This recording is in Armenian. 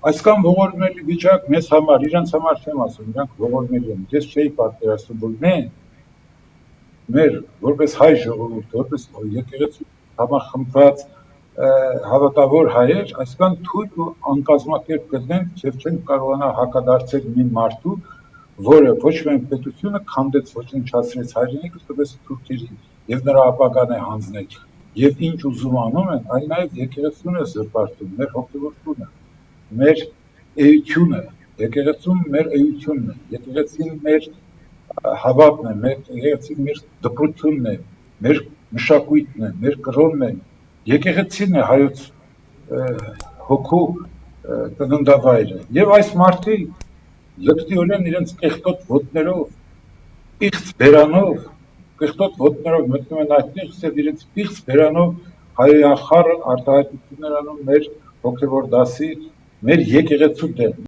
Այսքան ողորմելի վիճակ մեզ համար, իրանց համար չեմ ասում, իրանք ողորմելի են, ես չէի պատկերացնում, որ մեր որպես հայ ժողովուրդ, որպես եկեղեցու համախմբված հավատավոր հայեր, այսքան թույլ ու անկազմակերպ կլինենք եւ չենք կարողանա հակադարձել մի մարդու, որը ոչ միայն պետությունը քանդեց, ոչնչացրեց հայրենիքը, տվեց թուրքերին եւ նրա ապագան է հանձնել։ Եվ ինչ ուզում անում են, այլ նաեւ եկեղեցուն է զրպարտում, մեր հոգեվոր տունը, մեր էությունը, եկեղեցուն մեր էությունն է, եկեղեցին մեր հավատն է, եկեղեցին մեր դպրությունն է, մեր մշակույթն է, մեր կրոնն է, եկեղեցին է հայոց հոգու ծննդավայրը։ Եվ այս մարդիկ լկտիորեն իրենց կեղտոտ ոտներով, պիղծ բերանով, կեղտոտ ոտներով մտնում են այդտեղ եւ իրենց պիղծ բերանով հայախառն արտահայտություններ անում մեր հոգեվոր դասի, մեր եկեղեցու դեմ։